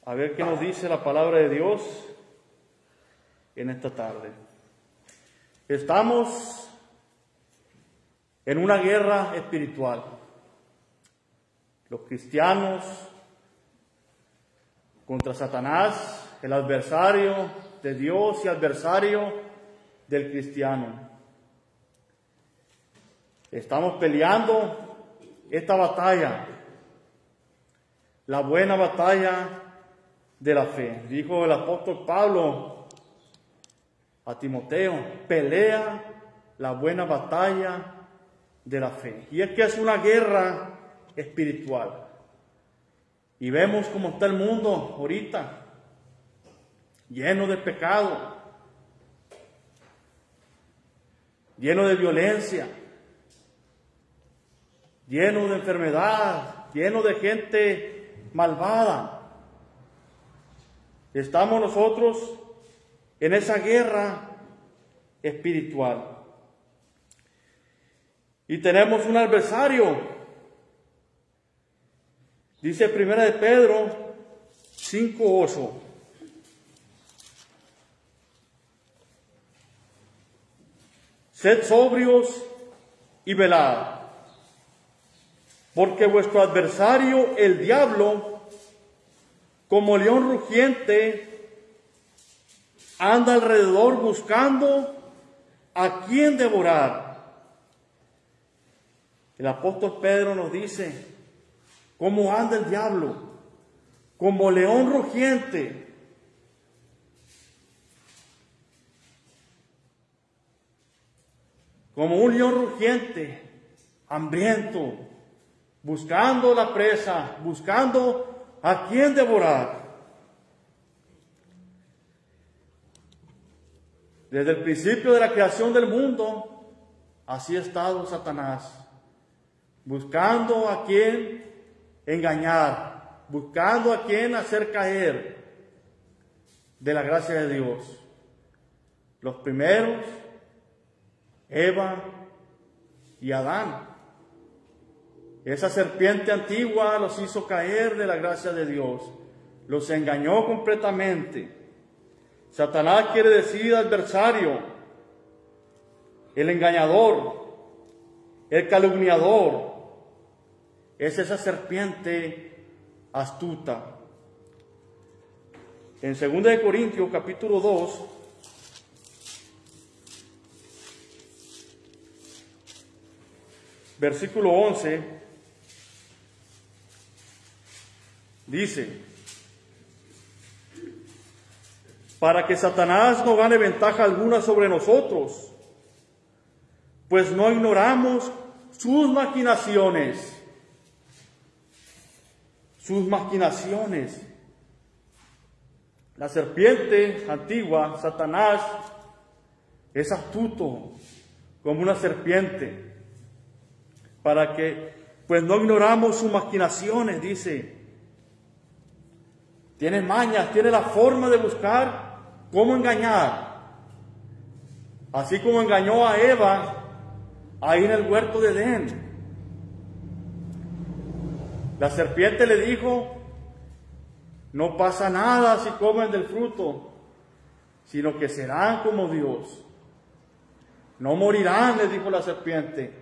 a ver qué nos dice la palabra de Dios en esta tarde. Estamos en una guerra espiritual. Los cristianos contra Satanás, el adversario de Dios y adversario del cristiano. Estamos peleando esta batalla, la buena batalla de la fe. Dijo el apóstol Pablo a Timoteo: pelea la buena batalla de la fe. Y es que es una guerra espiritual. Y vemos cómo está el mundo ahorita, lleno de pecado, lleno de violencia, lleno de enfermedad, lleno de gente malvada. Estamos nosotros en esa guerra espiritual. Y tenemos un adversario. Dice 1 de Pedro 5:8. Sed sobrios y velad, porque vuestro adversario, el diablo, como león rugiente, anda alrededor buscando a quien devorar. El apóstol Pedro nos dice cómo anda el diablo, como león rugiente. Como un león rugiente, hambriento, buscando la presa, buscando a quien devorar. Desde el principio de la creación del mundo, así ha estado Satanás, buscando a quien engañar, buscando a quien hacer caer de la gracia de Dios. Los primeros, Eva y Adán. Esa serpiente antigua los hizo caer de la gracia de Dios, los engañó completamente. Satanás quiere decir adversario, el engañador, el calumniador. Es esa serpiente astuta. En 2 de Corintios capítulo 2, versículo 11, dice: para que Satanás no gane ventaja alguna sobre nosotros, pues no ignoramos sus maquinaciones. Sus maquinaciones. La serpiente antigua, Satanás, es astuto como una serpiente. Para que, pues no ignoramos sus maquinaciones, dice. Tiene mañas, tiene la forma de buscar cómo engañar. Así como engañó a Eva ahí en el huerto de Edén. La serpiente le dijo: no pasa nada si comen del fruto, sino que serán como Dios. No morirán, le dijo la serpiente.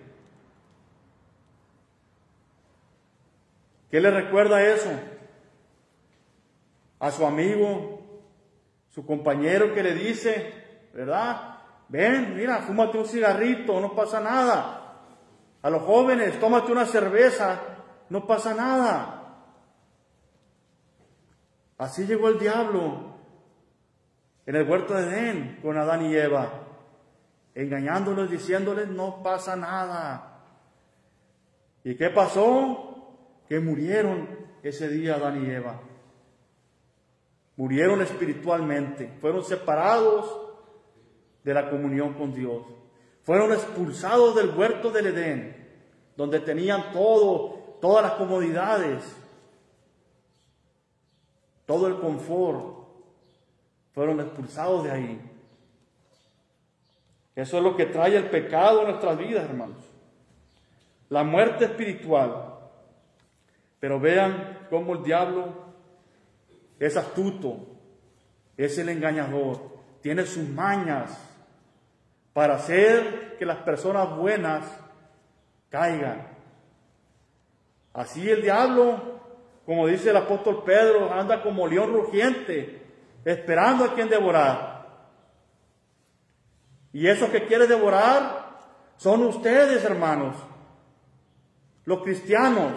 ¿Qué le recuerda eso? A su amigo, su compañero, que le dice, ¿verdad? Ven, mira, fúmate un cigarrito, no pasa nada. A los jóvenes, tómate una cerveza, no pasa nada. Así llegó el diablo en el huerto de Edén con Adán y Eva, engañándolos, diciéndoles no pasa nada. ¿Y qué pasó? Que murieron ese día Adán y Eva. Murieron espiritualmente, fueron separados de la comunión con Dios. Fueron expulsados del huerto del Edén, donde tenían todas las comodidades, todo el confort. Fueron expulsados de ahí. Eso es lo que trae el pecado a nuestras vidas, hermanos. La muerte espiritual. Pero vean cómo el diablo es astuto, es el engañador, tiene sus mañas para hacer que las personas buenas caigan. Así el diablo, como dice el apóstol Pedro, anda como león rugiente, esperando a quien devorar. Y esos que quiere devorar son ustedes, hermanos, los cristianos.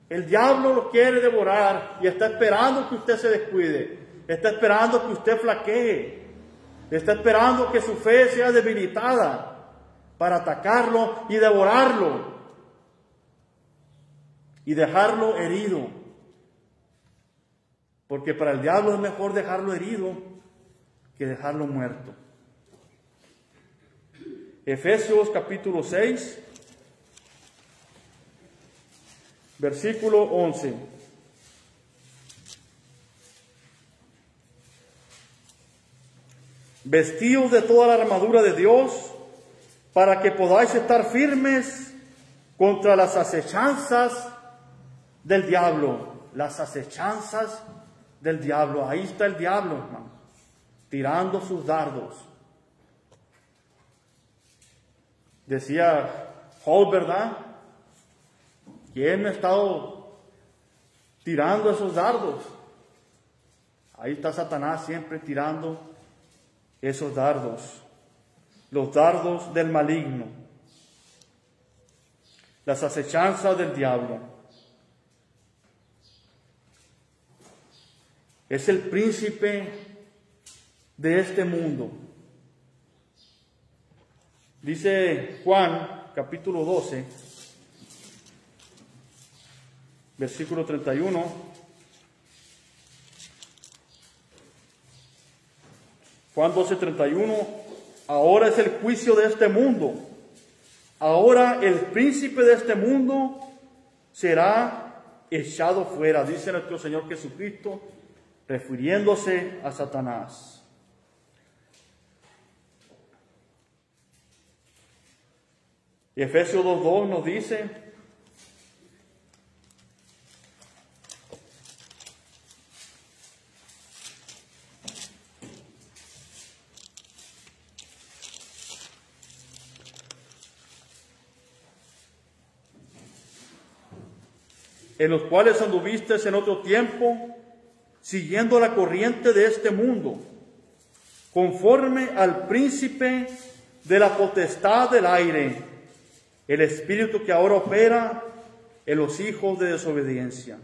El diablo los quiere devorar y está esperando que usted se descuide, está esperando que usted flaquee, está esperando que su fe sea debilitada para atacarlo y devorarlo y dejarlo herido. Porque para el diablo es mejor dejarlo herido que dejarlo muerto. Efesios capítulo 6, versículo 11. Vestidos de toda la armadura de Dios, para que podáis estar firmes contra las acechanzas del diablo. Las acechanzas del diablo. Ahí está el diablo, hermano, tirando sus dardos. Decía Job, ¿verdad? ¿Quién me ha estado tirando esos dardos? Ahí está Satanás siempre tirando esos dardos, los dardos del maligno, las acechanzas del diablo. Es el príncipe de este mundo. Dice Juan, capítulo 12, versículo 31. Juan 12, 31. Ahora es el juicio de este mundo. Ahora el príncipe de este mundo será echado fuera, dice nuestro Señor Jesucristo, refiriéndose a Satanás. Y Efesios 2:2 nos dice: en los cuales anduvisteis en otro tiempo, siguiendo la corriente de este mundo, conforme al príncipe de la potestad del aire, el espíritu que ahora opera en los hijos de desobediencia.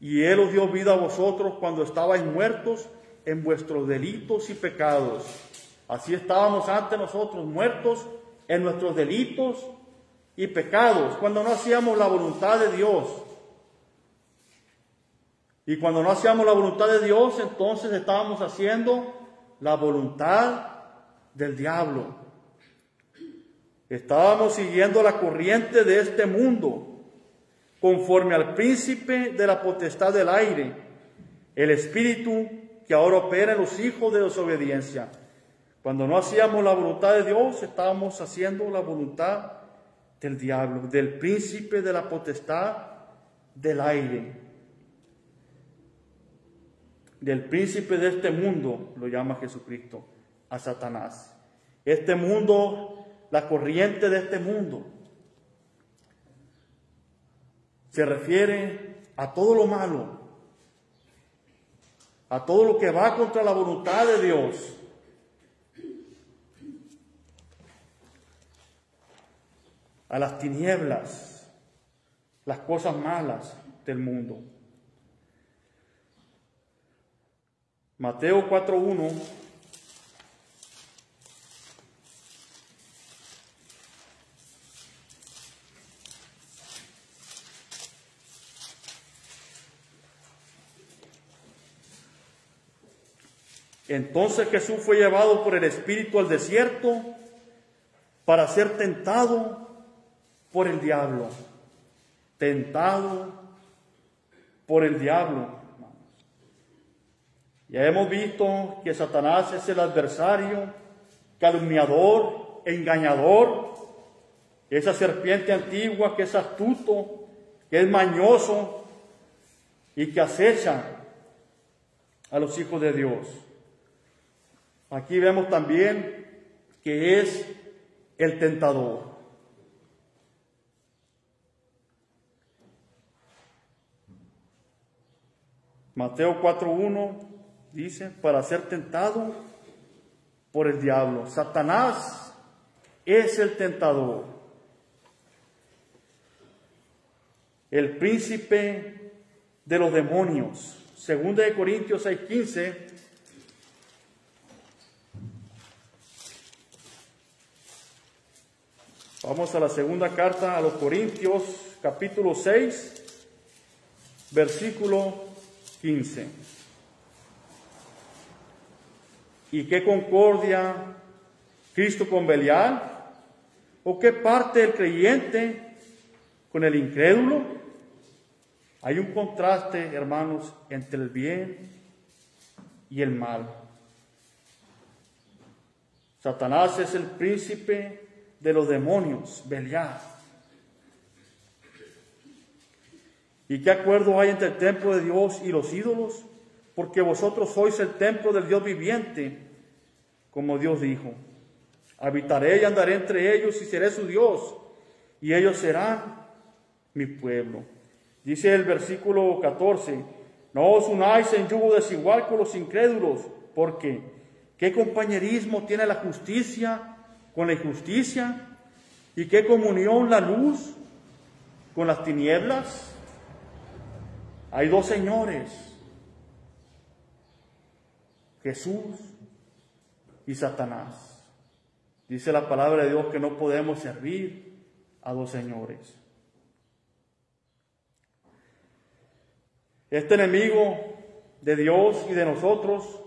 Y Él os dio vida a vosotros cuando estabais muertos en vuestros delitos y pecados. Así estábamos antes nosotros, muertos en nuestros delitos y pecados, cuando no hacíamos la voluntad de Dios. Y cuando no hacíamos la voluntad de Dios, entonces estábamos haciendo la voluntad del diablo. Estábamos siguiendo la corriente de este mundo, conforme al príncipe de la potestad del aire, el espíritu que ahora opera en los hijos de desobediencia. Cuando no hacíamos la voluntad de Dios, estábamos haciendo la voluntad del diablo, del príncipe de la potestad del aire. Del príncipe de este mundo, lo llama Jesucristo, a Satanás. Este mundo, la corriente de este mundo, se refiere a todo lo malo, a todo lo que va contra la voluntad de Dios. A las tinieblas, las cosas malas del mundo. Mateo 4:1 Entonces Jesús fue llevado por el Espíritu al desierto para ser tentado por el diablo. Tentado por el diablo. Ya hemos visto que Satanás es el adversario, calumniador, engañador, esa serpiente antigua que es astuto, que es mañoso, y que acechan a los hijos de Dios. Aquí vemos también que es el tentador. Mateo 4:1 dice, para ser tentado por el diablo. Satanás es el tentador, el príncipe de los demonios. 2 Corintios 6:15. Vamos a la segunda carta a los Corintios, capítulo 6, versículo 15. ¿Y qué concordia Cristo con Belial? ¿O qué parte el creyente con el incrédulo? Hay un contraste, hermanos, entre el bien y el mal. Satanás es el príncipe de los demonios, Belial. ¿Y qué acuerdo hay entre el templo de Dios y los ídolos? Porque vosotros sois el templo del Dios viviente, como Dios dijo. Habitaré y andaré entre ellos y seré su Dios, y ellos serán mi pueblo. Dice el versículo 14, no os unáis en yugo desigual con los incrédulos, porque ¿qué compañerismo tiene la justicia con la injusticia? ¿Y qué comunión la luz con las tinieblas? Hay dos señores, Jesús y Satanás. Dice la palabra de Dios que no podemos servir a dos señores. Este enemigo de Dios y de nosotros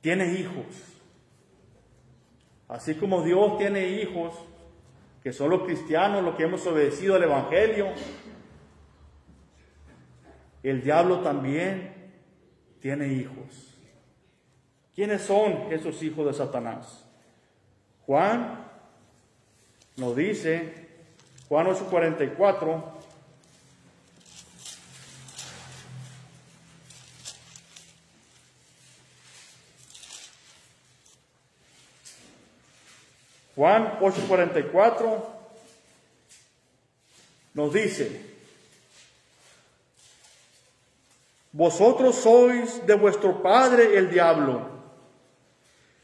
tiene hijos. Así como Dios tiene hijos, que son los cristianos, los que hemos obedecido al Evangelio, el diablo también tiene hijos. ¿Quiénes son esos hijos de Satanás? Juan nos dice, Juan 8:44, Juan 8:44 nos dice, vosotros sois de vuestro padre el diablo,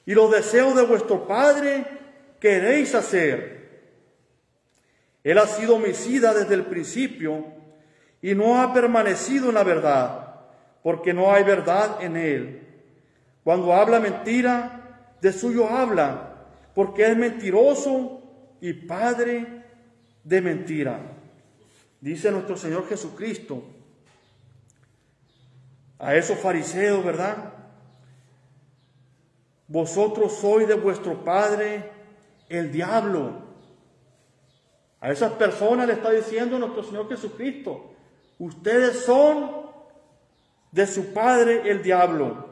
y los deseos de vuestro padre queréis hacer. Él ha sido homicida desde el principio, y no ha permanecido en la verdad, porque no hay verdad en él. Cuando habla mentira, de suyo habla, porque es mentiroso y padre de mentira. Dice nuestro Señor Jesucristo a esos fariseos, ¿verdad? Vosotros sois de vuestro padre el diablo. A esas personas le está diciendo nuestro Señor Jesucristo, ustedes son de su padre el diablo,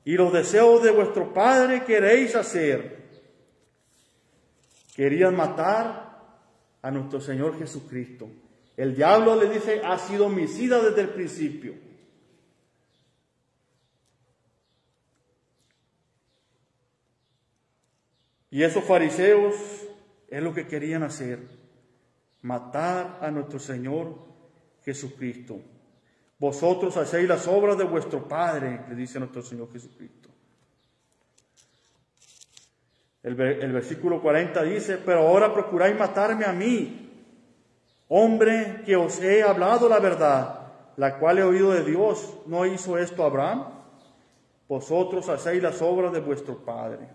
y los deseos de vuestro padre queréis hacer. Querían matar a nuestro Señor Jesucristo. El diablo, le dice, ha sido homicida desde el principio. Y esos fariseos es lo que querían hacer, matar a nuestro Señor Jesucristo. Vosotros hacéis las obras de vuestro Padre, le dice nuestro Señor Jesucristo. El versículo 40 dice, pero ahora procuráis matarme a mí, hombre que os he hablado la verdad, la cual he oído de Dios. ¿No hizo esto Abraham? Vosotros hacéis las obras de vuestro padre.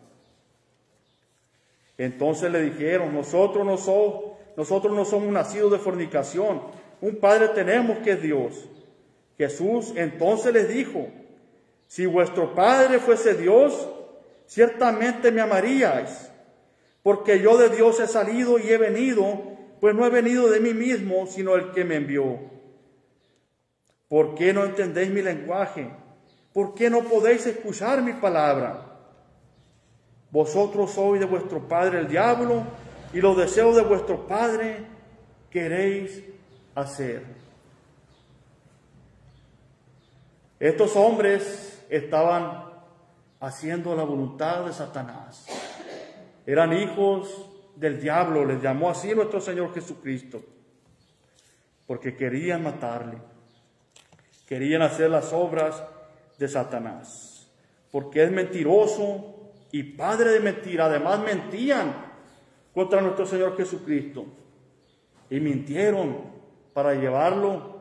Entonces le dijeron, nosotros no somos nacidos de fornicación, un padre tenemos que es Dios. Jesús entonces les dijo, si vuestro padre fuese Dios, ciertamente me amaríais, porque yo de Dios he salido y he venido, pues no he venido de mí mismo, sino el que me envió. ¿Por qué no entendéis mi lenguaje? ¿Por qué no podéis escuchar mi palabra? Vosotros sois de vuestro padre el diablo, y los deseos de vuestro padre queréis hacer. Estos hombres estaban haciendo la voluntad de Satanás. Eran hijos del diablo, les llamó así nuestro Señor Jesucristo, porque querían matarle, querían hacer las obras de Satanás, porque es mentiroso y padre de mentira. Además mentían contra nuestro Señor Jesucristo y mintieron para llevarlo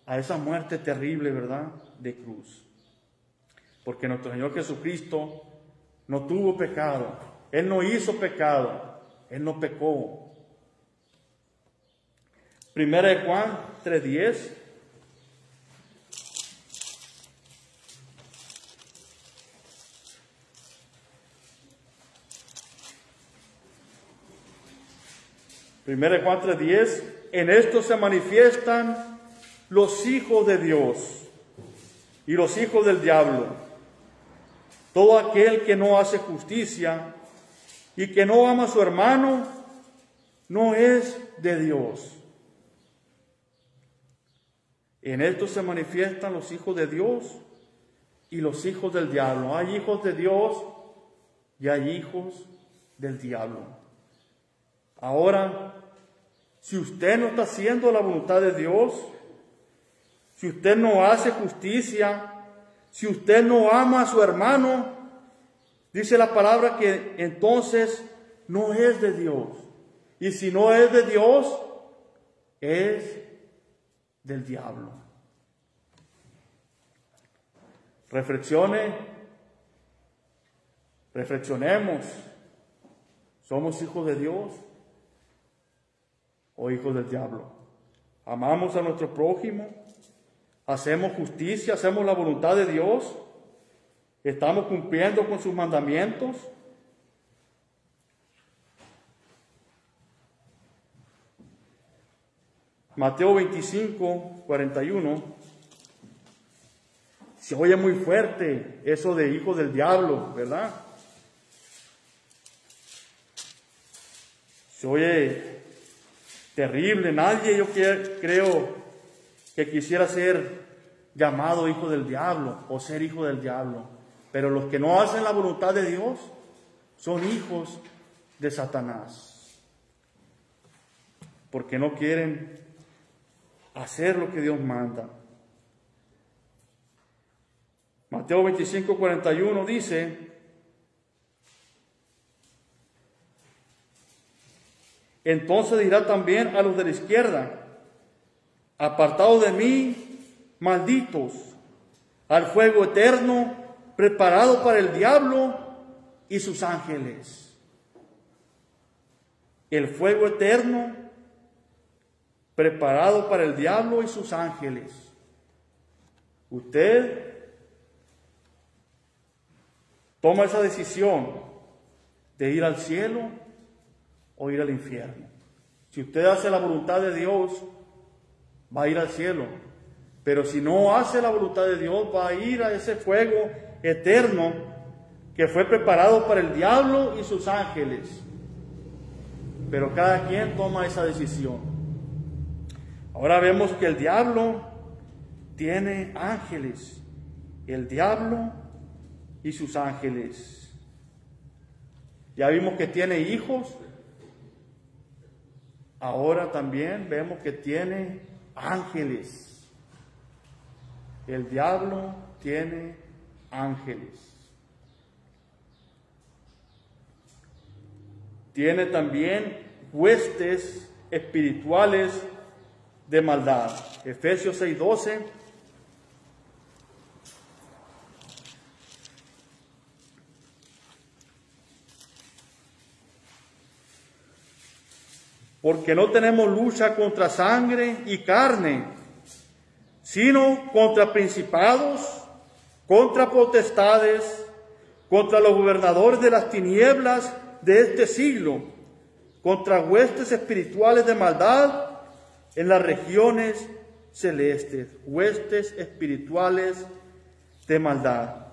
a esa muerte terrible, ¿verdad?, de cruz. Porque nuestro Señor Jesucristo no tuvo pecado, Él no hizo pecado, Él no pecó. Primera de Juan 3:10. Primera de Juan 3:10. En esto se manifiestan los hijos de Dios y los hijos del diablo. Todo aquel que no hace justicia y que no ama a su hermano no es de Dios. En esto se manifiestan los hijos de Dios y los hijos del diablo. Hay hijos de Dios y hay hijos del diablo. Ahora, si usted no está haciendo la voluntad de Dios, si usted no hace justicia, si usted no ama a su hermano, dice la palabra que entonces no es de Dios. Y si no es de Dios, es del diablo. Reflexionemos. ¿Somos hijos de Dios o hijos del diablo? ¿Amamos a nuestro prójimo? ¿Hacemos justicia? ¿Hacemos la voluntad de Dios? ¿Estamos cumpliendo con sus mandamientos? Mateo 25:41. Se oye muy fuerte eso de hijos del diablo, ¿verdad? Se oye terrible. Nadie, yo creo, que quisiera ser llamado hijo del diablo o ser hijo del diablo. Pero los que no hacen la voluntad de Dios son hijos de Satanás, porque no quieren hacer lo que Dios manda. Mateo 25:41 dice: entonces dirá también a los de la izquierda: apartados de mí, malditos, al fuego eterno preparado para el diablo y sus ángeles. El fuego eterno preparado para el diablo y sus ángeles. Usted toma esa decisión de ir al cielo o ir al infierno. Si usted hace la voluntad de Dios, va a ir al cielo. Pero si no hace la voluntad de Dios, va a ir a ese fuego eterno que fue preparado para el diablo y sus ángeles. Pero cada quien toma esa decisión. Ahora vemos que el diablo tiene ángeles. El diablo y sus ángeles. Ya vimos que tiene hijos. Ahora también vemos que tiene ángeles. El diablo tiene ángeles. Tiene también huestes espirituales de maldad. Efesios 6:12. Porque no tenemos lucha contra sangre y carne, sino contra principados, contra potestades, contra los gobernadores de las tinieblas de este siglo, contra huestes espirituales de maldad en las regiones celestes. Huestes espirituales de maldad.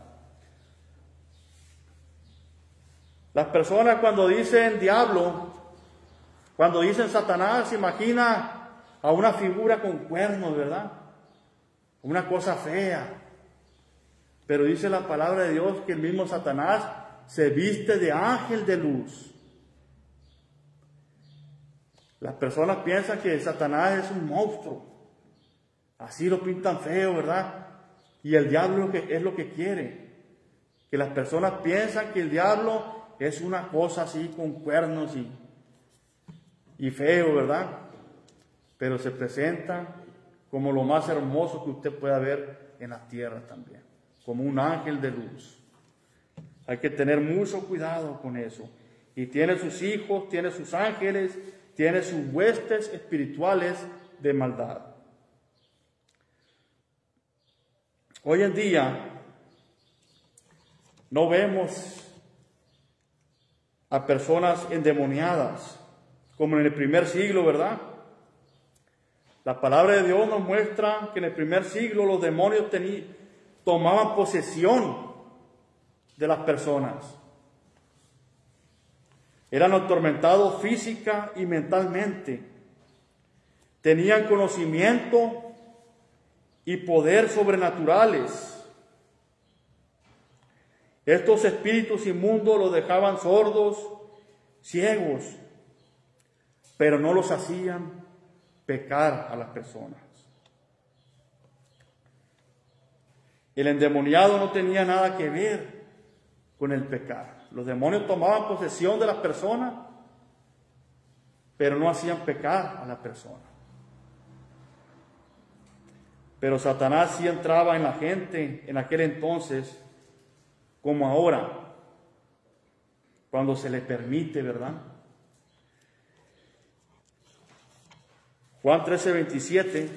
Las personas cuando dicen diablo, cuando dicen Satanás, se imagina a una figura con cuernos, ¿verdad? Una cosa fea, Pero dice la palabra de Dios que el mismo Satanás se viste de ángel de luz. Las personas piensan que Satanás es un monstruo. Así lo pintan feo, ¿verdad? Y el diablo es lo que quiere. Que las personas piensan que el diablo es una cosa así con cuernos y feo, ¿verdad? Pero se presenta como lo más hermoso que usted pueda ver en la tierra también, como un ángel de luz. Hay que tener mucho cuidado con eso. Y tiene sus hijos, tiene sus ángeles, tiene sus huestes espirituales de maldad. Hoy en día no vemos a personas endemoniadas como en el primer siglo, ¿verdad? La palabra de Dios nos muestra que en el primer siglo los demonios tomaban posesión de las personas. Eran atormentados física y mentalmente. Tenían conocimiento y poder sobrenaturales. Estos espíritus inmundos los dejaban sordos, ciegos, pero no los hacían pecar a las personas. El endemoniado no tenía nada que ver con el pecar. Los demonios tomaban posesión de las personas, pero no hacían pecar a la persona. Pero Satanás sí entraba en la gente en aquel entonces, como ahora, cuando se le permite, ¿verdad? Juan 13:27.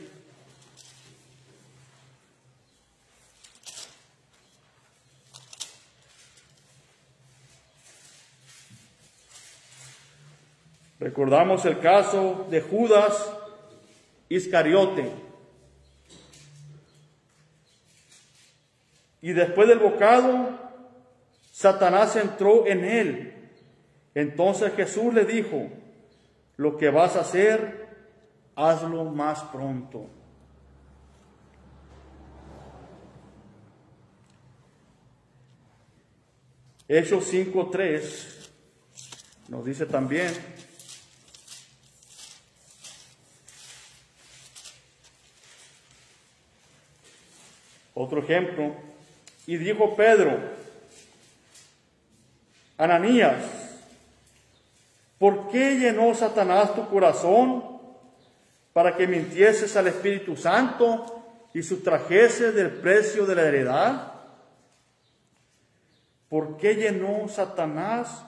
Recordamos el caso de Judas Iscariote. Y después del bocado, Satanás entró en él. Entonces Jesús le dijo: lo que vas a hacer, hazlo más pronto. Hechos 5:3 nos dice también: otro ejemplo. Y dijo Pedro: Ananías, ¿por qué llenó Satanás tu corazón para que mintieses al Espíritu Santo y sustrajeses del precio de la heredad? ¿Por qué llenó Satanás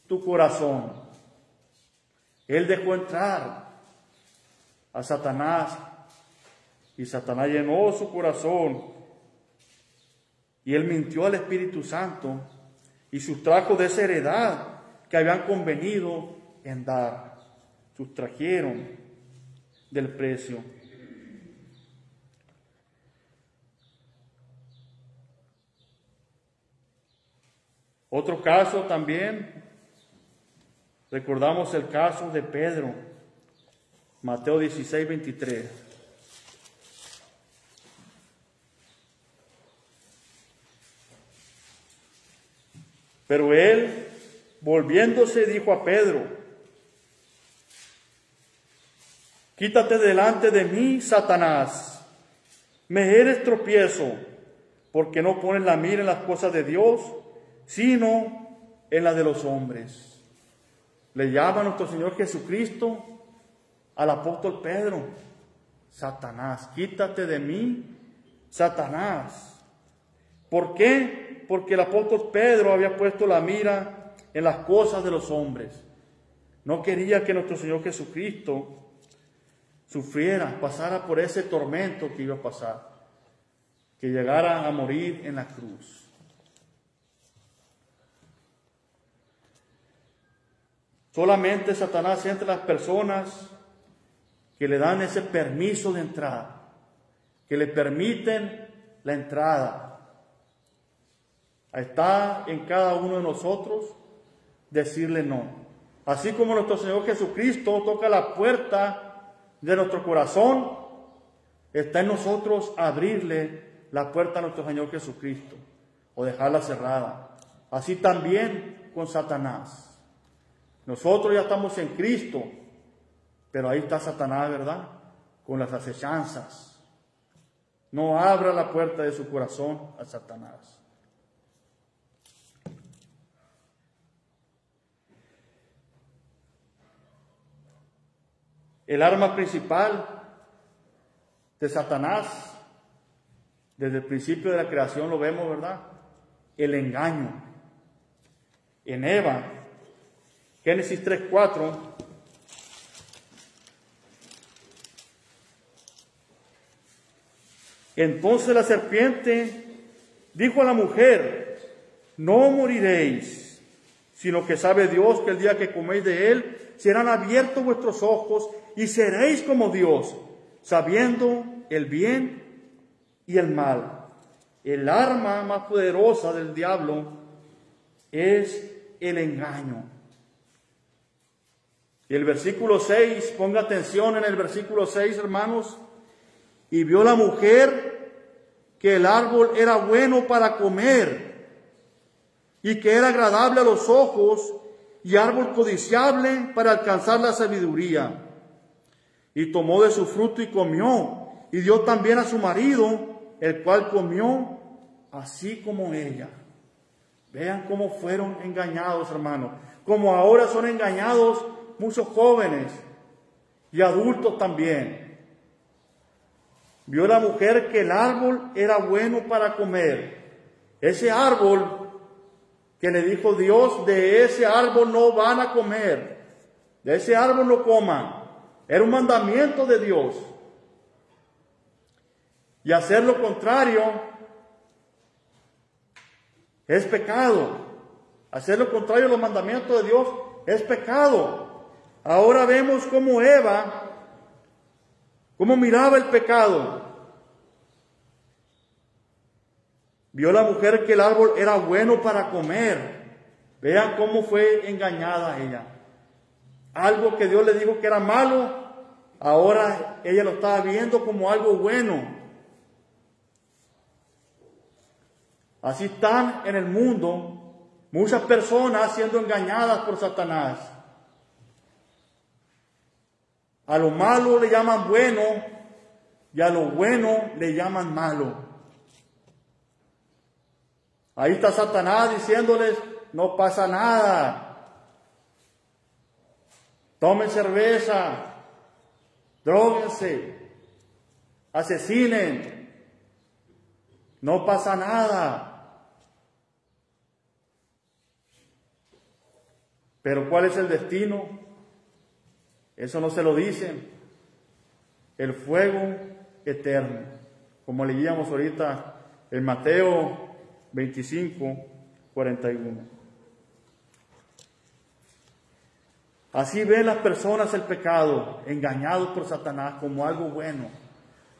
tu corazón? Él dejó entrar a Satanás y Satanás llenó su corazón y él mintió al Espíritu Santo y sustrajo de esa heredad que habían convenido en dar. Sustrajeron del precio. Otro caso también, recordamos el caso de Pedro, Mateo 16:23. Pero él, volviéndose, dijo a Pedro: quítate delante de mí, Satanás, me eres tropiezo, porque no pones la mira en las cosas de Dios, sino en las de los hombres. Le llama a nuestro Señor Jesucristo al apóstol Pedro: Satanás, quítate de mí, Satanás. ¿Por qué? Porque el apóstol Pedro había puesto la mira en las cosas de los hombres. No quería que nuestro Señor Jesucristo sufriera, pasara por ese tormento que iba a pasar, que llegara a morir en la cruz. Solamente Satanás entra en las personas que le dan ese permiso de entrar, que le permiten la entrada. Está en cada uno de nosotros decirle no. Así como nuestro Señor Jesucristo toca la puerta de nuestro corazón, está en nosotros abrirle la puerta a nuestro Señor Jesucristo o dejarla cerrada. Así también con Satanás. Nosotros ya estamos en Cristo, pero ahí está Satanás, ¿verdad? Con las acechanzas. No abra la puerta de su corazón a Satanás. El arma principal de Satanás, desde el principio de la creación lo vemos, ¿verdad? El engaño. En Eva, Génesis 3:4, entonces la serpiente dijo a la mujer: no moriréis, sino que sabe Dios que el día que coméis de él serán abiertos vuestros ojos y seréis como Dios, sabiendo el bien y el mal. El arma más poderosa del diablo es el engaño. Y el versículo 6, ponga atención en el versículo 6, hermanos. Y vio la mujer que el árbol era bueno para comer y que era agradable a los ojos y árbol codiciable para alcanzar la sabiduría. Y tomó de su fruto y comió, y dio también a su marido, el cual comió así como ella. Vean cómo fueron engañados, hermanos. Como ahora son engañados muchos jóvenes y adultos también. Vio la mujer que el árbol era bueno para comer. Ese árbol que le dijo Dios, de ese árbol no van a comer. De ese árbol no coman. Era un mandamiento de Dios. Y hacer lo contrario es pecado. Hacer lo contrario a los mandamientos de Dios es pecado. Ahora vemos cómo Eva, cómo miraba el pecado. Vio la mujer que el árbol era bueno para comer. Vean cómo fue engañada ella. Algo que Dios le dijo que era malo, ahora ella lo estaba viendo como algo bueno. Así están en el mundo muchas personas siendo engañadas por Satanás. A lo malo le llaman bueno y a lo bueno le llaman malo. Ahí está Satanás diciéndoles: no pasa nada. Tomen cerveza, dróguense, asesinen, no pasa nada. Pero ¿cuál es el destino? Eso no se lo dicen. El fuego eterno, como leíamos ahorita en Mateo 25:41. Así ven las personas el pecado, engañados por Satanás como algo bueno.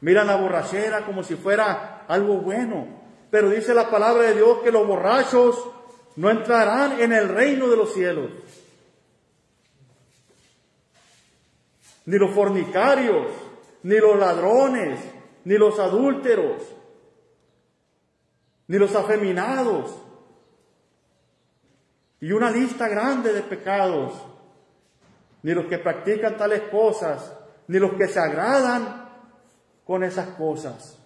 Miran la borrachera como si fuera algo bueno. Pero dice la palabra de Dios que los borrachos no entrarán en el reino de los cielos. Ni los fornicarios, ni los ladrones, ni los adúlteros, ni los afeminados. Y una lista grande de pecados. Ni los que practican tales cosas, ni los que se agradan con esas cosas.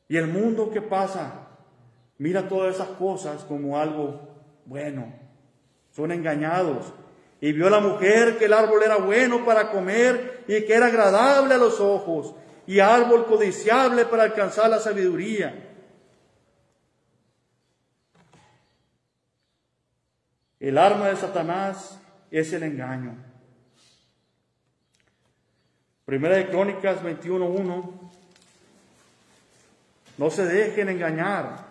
Y el mundo, ¿qué pasa? Mira todas esas cosas como algo bueno. Son engañados. Y vio la mujer que el árbol era bueno para comer y que era agradable a los ojos y árbol codiciable para alcanzar la sabiduría. El arma de Satanás es el engaño. Primera de Crónicas 21:1. No se dejen engañar.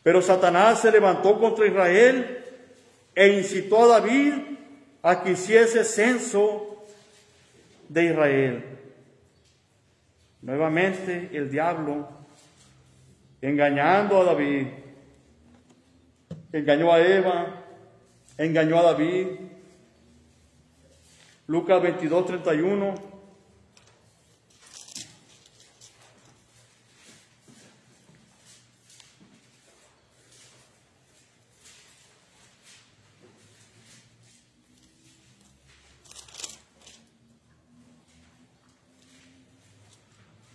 Pero Satanás se levantó contra Israel e incitó a David a que hiciese censo de Israel. Nuevamente el diablo engañando a David. engañó a Eva, engañó a David. Lucas 22:31.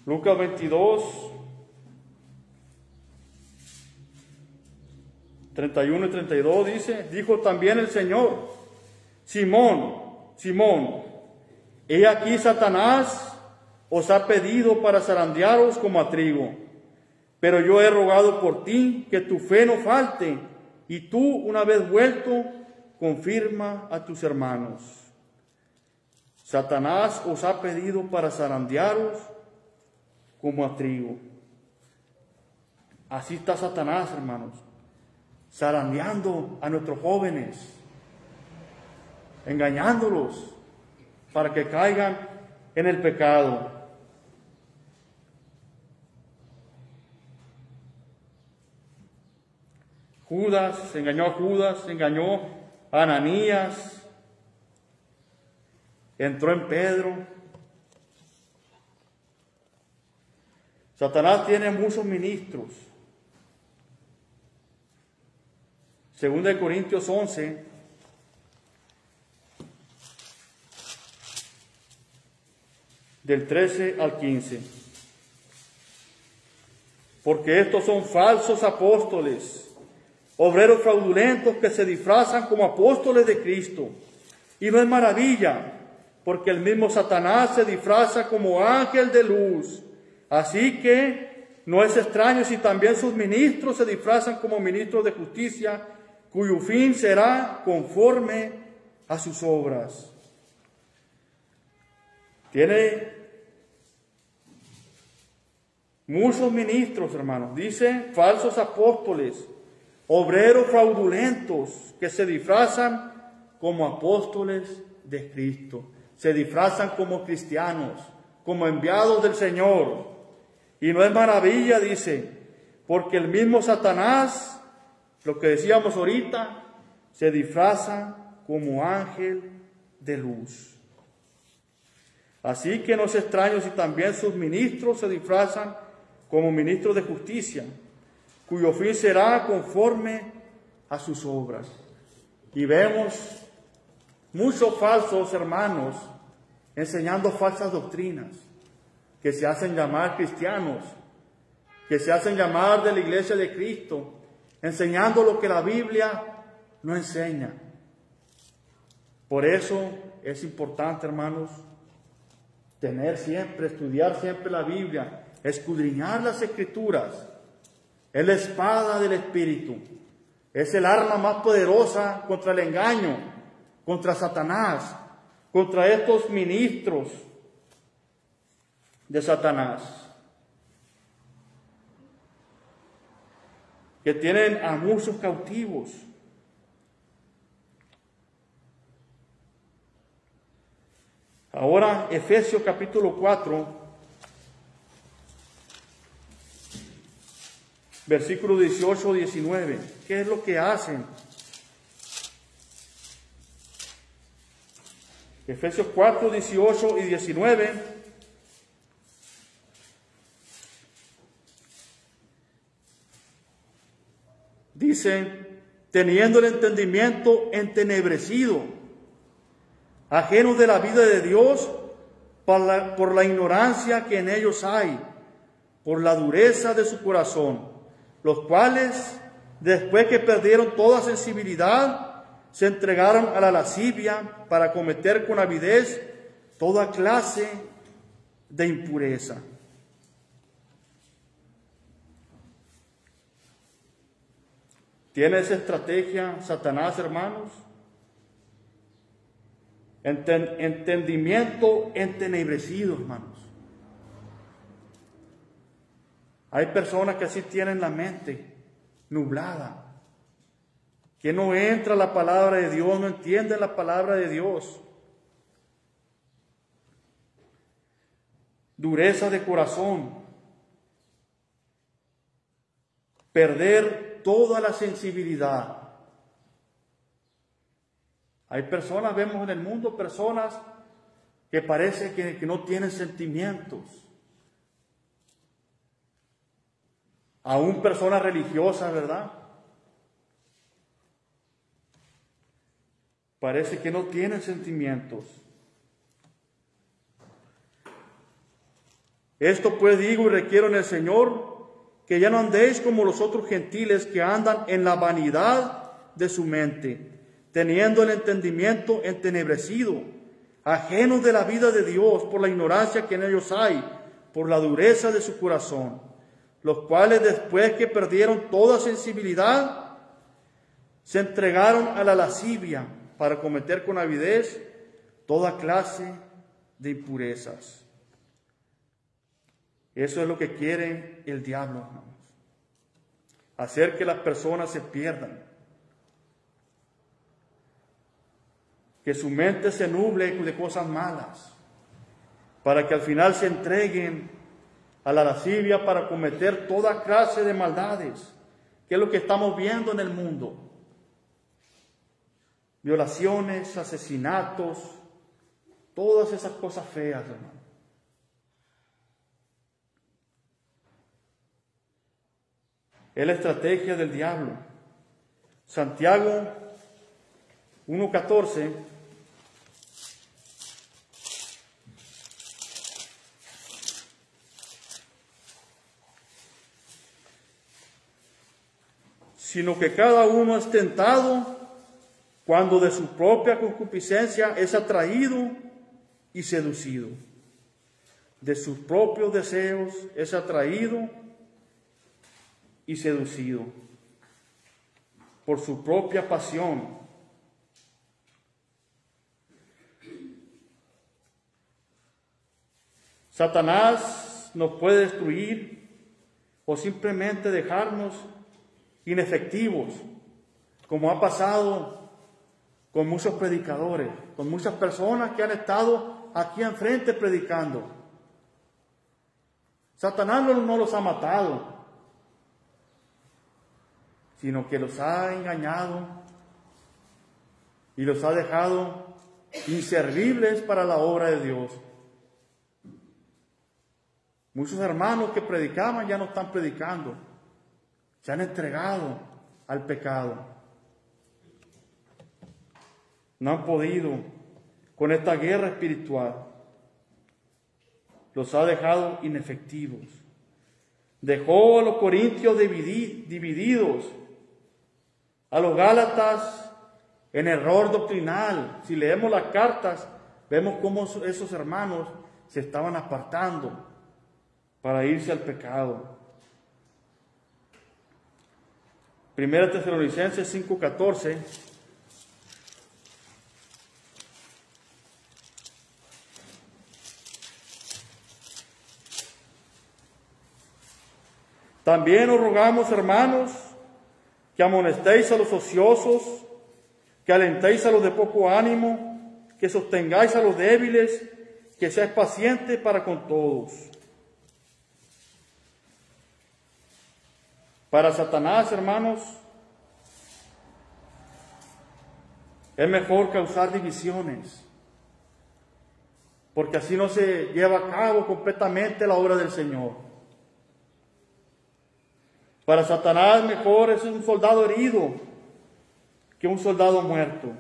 Lucas 22, 31 y 32 dice, dijo también el Señor, Simón, Simón, he aquí Satanás os ha pedido para zarandearos como a trigo, pero yo he rogado por ti que tu fe no falte, y tú, una vez vuelto, confirma a tus hermanos. Satanás os ha pedido para zarandearos como a trigo. Así está Satanás, hermanos, zarandeando a nuestros jóvenes, engañándolos para que caigan en el pecado. Judas, engañó a Judas, engañó a Ananías, entró en Pedro. Satanás tiene muchos ministros. 2 Corintios 11, del 13 al 15. Porque estos son falsos apóstoles, obreros fraudulentos que se disfrazan como apóstoles de Cristo. Y no es maravilla, porque el mismo Satanás se disfraza como ángel de luz. Así que no es extraño si también sus ministros se disfrazan como ministros de justicia, cuyo fin será conforme a sus obras. Tiene muchos ministros, hermanos. Dice falsos apóstoles, obreros fraudulentos que se disfrazan como apóstoles de Cristo. Se disfrazan como cristianos, como enviados del Señor. Y no es maravilla, dice, porque el mismo Satanás, lo que decíamos ahorita, se disfraza como ángel de luz. Así que no es extraño si también sus ministros se disfrazan como ministros de justicia, cuyo fin será conforme a sus obras. Y vemos muchos falsos hermanos enseñando falsas doctrinas, que se hacen llamar cristianos, que se hacen llamar de la iglesia de Cristo, enseñando lo que la Biblia no enseña. Por eso es importante, hermanos, estudiar siempre la Biblia, escudriñar las Escrituras. Es la espada del Espíritu, es el arma más poderosa contra el engaño, contra Satanás, contra estos ministros de Satanás, que tienen a muchos cautivos. Ahora, Efesios capítulo 4, versículos 18-19. ¿Qué es lo que hacen? Efesios 4, 18 y 19. Dice, teniendo el entendimiento entenebrecido, ajenos de la vida de Dios por la ignorancia que en ellos hay, por la dureza de su corazón, los cuales, después que perdieron toda sensibilidad, se entregaron a la lascivia para cometer con avidez toda clase de impureza. ¿Tiene esa estrategia Satanás, hermanos? Entendimiento entenebrecido, hermanos. Hay personas que así tienen la mente nublada, que no entra la palabra de Dios, no entienden la palabra de Dios. Dureza de corazón, perder toda la sensibilidad. Hay personas, vemos en el mundo personas que parece que no tienen sentimientos. Aún personas religiosas, ¿verdad? Parece que no tienen sentimientos. Esto pues digo y requiero en el Señor, que ya no andéis como los otros gentiles que andan en la vanidad de su mente, teniendo el entendimiento entenebrecido, ajenos de la vida de Dios por la ignorancia que en ellos hay, por la dureza de su corazón, los cuales después que perdieron toda sensibilidad, se entregaron a la lascivia para cometer con avidez toda clase de impurezas. Eso es lo que quiere el diablo, hermanos. Hacer que las personas se pierdan. Que su mente se nuble de cosas malas. Para que al final se entreguen a la lascivia para cometer toda clase de maldades. Que es lo que estamos viendo en el mundo. Violaciones, asesinatos, todas esas cosas feas, hermanos. Es la estrategia del diablo. Santiago 1:14 sino que cada uno es tentado cuando de su propia concupiscencia es atraído y seducido. De sus propios deseos es atraído y seducido por su propia pasión. Satanás nos puede destruir o simplemente dejarnos inefectivos, como ha pasado con muchos predicadores, con muchas personas que han estado aquí enfrente predicando. Satanás no los ha matado, sino que los ha engañado y los ha dejado inservibles para la obra de Dios. Muchos hermanos que predicaban ya no están predicando, se han entregado al pecado. No han podido con esta guerra espiritual. Los ha dejado inefectivos. Dejó a los corintios divididos, a los gálatas en error doctrinal. Si leemos las cartas, vemos cómo esos hermanos se estaban apartando para irse al pecado. Primera Tesalonicenses 5:14. También os rogamos, hermanos, que amonestéis a los ociosos, que alentéis a los de poco ánimo, que sostengáis a los débiles, que seáis pacientes para con todos. Para Satanás, hermanos, es mejor causar divisiones, porque así no se lleva a cabo completamente la obra del Señor. Para Satanás mejor es un soldado herido que un soldado muerto.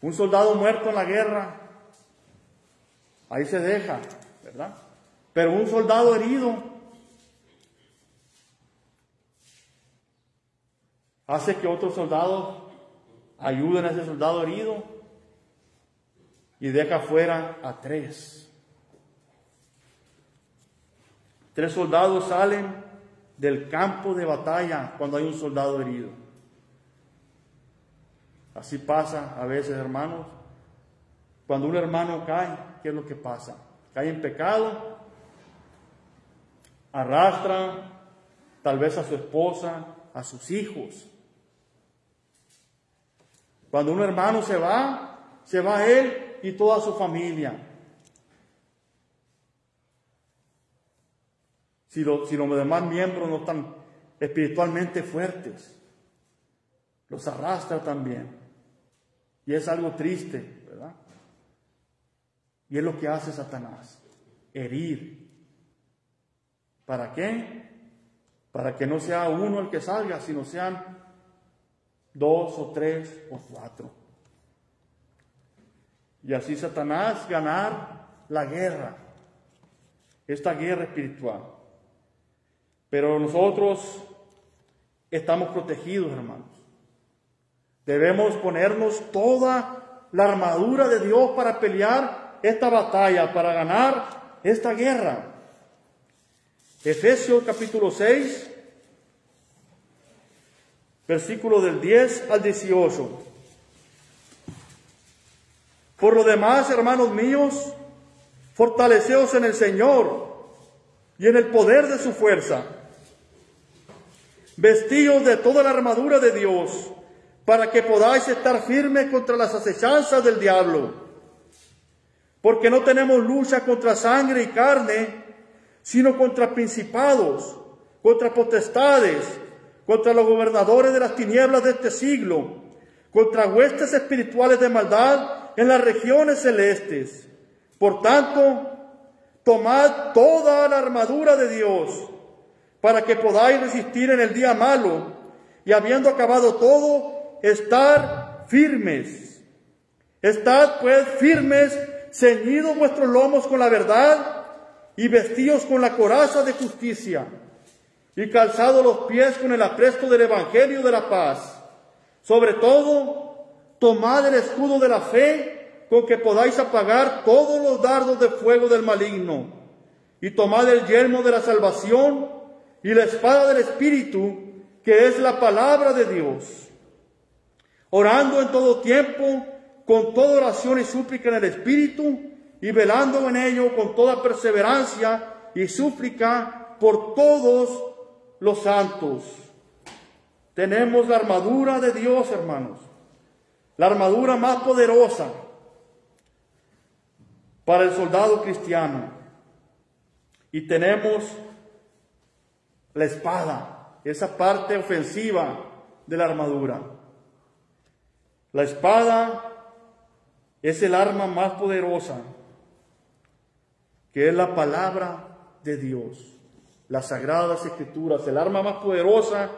Un soldado muerto en la guerra, ahí se deja, ¿verdad? Pero un soldado herido hace que otros soldados ayuden a ese soldado herido y deja fuera a 3. 3 soldados salen del campo de batalla cuando hay un soldado herido. Así pasa a veces, hermanos. Cuando un hermano cae, ¿qué es lo que pasa? Cae en pecado, arrastra tal vez a su esposa, a sus hijos. Cuando un hermano se va él y toda su familia. Si los demás miembros no están espiritualmente fuertes, los arrastra también. Y es algo triste, ¿verdad? Y es lo que hace Satanás, herir. ¿Para qué? Para que no sea uno el que salga, sino sean 2 o 3 o 4. Y así Satanás ganar la guerra, esta guerra espiritual. Pero nosotros estamos protegidos, hermanos. Debemos ponernos toda la armadura de Dios para pelear esta batalla, para ganar esta guerra. Efesios capítulo 6, versículo del 10 al 18. Por lo demás, hermanos míos, fortaleceos en el Señor y en el poder de su fuerza. Vestíos de toda la armadura de Dios, para que podáis estar firmes contra las acechanzas del diablo. Porque no tenemos lucha contra sangre y carne, sino contra principados, contra potestades, contra los gobernadores de las tinieblas de este siglo, contra huestes espirituales de maldad en las regiones celestes. Por tanto, tomad toda la armadura de Dios, para que podáis resistir en el día malo, y habiendo acabado todo, estar firmes. Estad pues firmes, ceñidos vuestros lomos con la verdad, y vestidos con la coraza de justicia, y calzados los pies con el apresto del evangelio de la paz. Sobre todo, tomad el escudo de la fe, con que podáis apagar todos los dardos de fuego del maligno, y tomad el yelmo de la salvación, y la espada del Espíritu, que es la palabra de Dios, orando en todo tiempo, con toda oración y súplica en el Espíritu, y velando en ello con toda perseverancia y súplica por todos los santos. Tenemos la armadura de Dios, hermanos, la armadura más poderosa para el soldado cristiano. Y tenemos la espada, esa parte ofensiva de la armadura. La espada es el arma más poderosa, que es la palabra de Dios, las sagradas escrituras, el arma más poderosa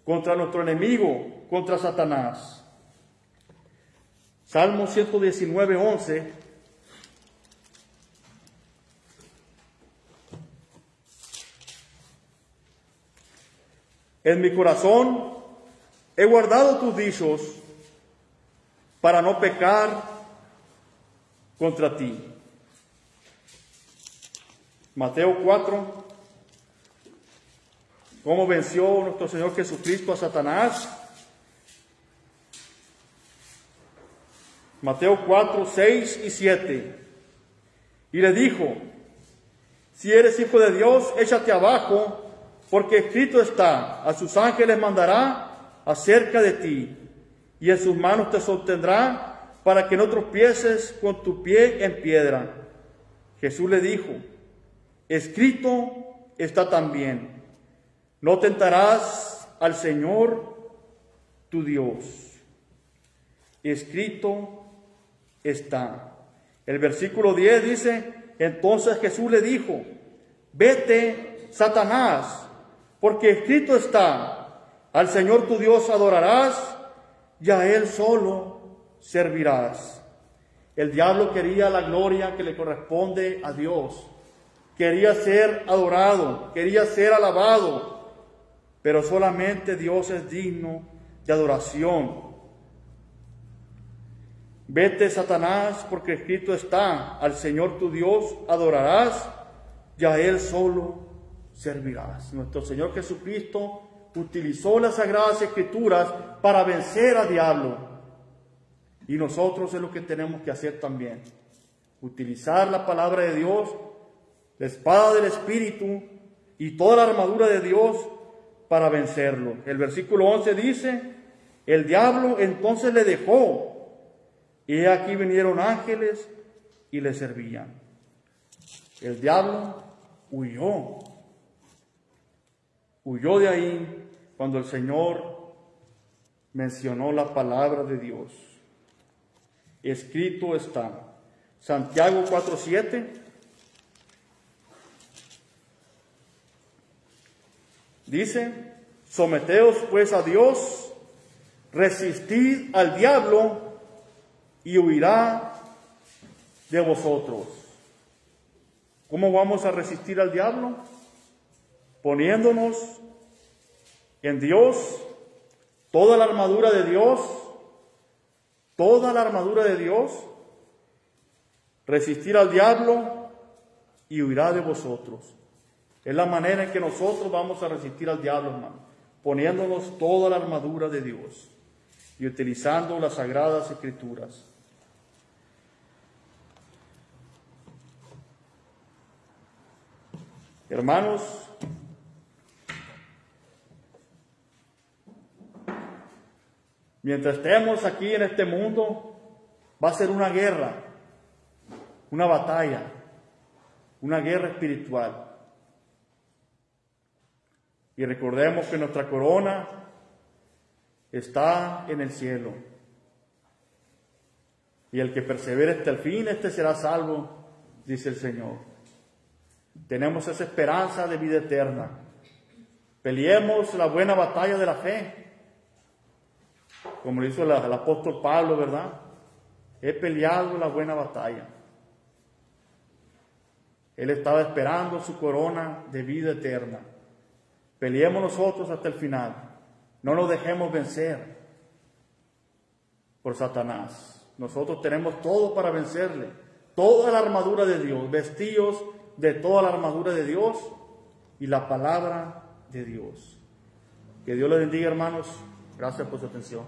contra nuestro enemigo, contra Satanás. Salmo 119, 11. En mi corazón he guardado tus dichos para no pecar contra ti. Mateo 4, cómo venció nuestro Señor Jesucristo a Satanás. Mateo 4, 6 y 7. Y le dijo: si eres hijo de Dios, échate abajo, porque escrito está: a sus ángeles mandará acerca de ti, y en sus manos te sostendrá, para que no tropieces con tu pie en piedra. Jesús le dijo: escrito está también: no tentarás al Señor tu Dios. Escrito está. El versículo 10 dice: entonces Jesús le dijo: vete, Satanás, porque escrito está: al Señor tu Dios adorarás, y a Él solo servirás. El diablo quería la gloria que le corresponde a Dios. Quería ser adorado, quería ser alabado, pero solamente Dios es digno de adoración. Vete, Satanás, porque escrito está: al Señor tu Dios adorarás, y a Él solo servirás. Nuestro Señor Jesucristo utilizó las Sagradas Escrituras para vencer al diablo. Y nosotros es lo que tenemos que hacer también. Utilizar la palabra de Dios, la espada del Espíritu y toda la armadura de Dios para vencerlo. El versículo 11 dice: el diablo entonces le dejó, y aquí vinieron ángeles y le servían. El diablo huyó de ahí cuando el Señor mencionó la palabra de Dios. escrito está. Santiago 4:7 dice: someteos pues a Dios, resistid al diablo y huirá de vosotros. ¿Cómo vamos a resistir al diablo? Poniéndonos en Dios, toda la armadura de Dios, toda la armadura de Dios, resistir al diablo y huirá de vosotros. Es la manera en que nosotros vamos a resistir al diablo, hermano, poniéndonos toda la armadura de Dios y utilizando las sagradas escrituras. Hermanos, mientras estemos aquí en este mundo, va a ser una guerra, una batalla, una guerra espiritual. Y recordemos que nuestra corona está en el cielo. Y el que persevere hasta el fin, este será salvo, dice el Señor. Tenemos esa esperanza de vida eterna. Peleemos la buena batalla de la fe. Como lo hizo el apóstol Pablo, ¿verdad? He peleado la buena batalla. Él estaba esperando su corona de vida eterna. Peleemos nosotros hasta el final. No nos dejemos vencer por Satanás. Nosotros tenemos todo para vencerle. Toda la armadura de Dios, vestidos de toda la armadura de Dios y la palabra de Dios. Que Dios les bendiga, hermanos. Gracias por su atención.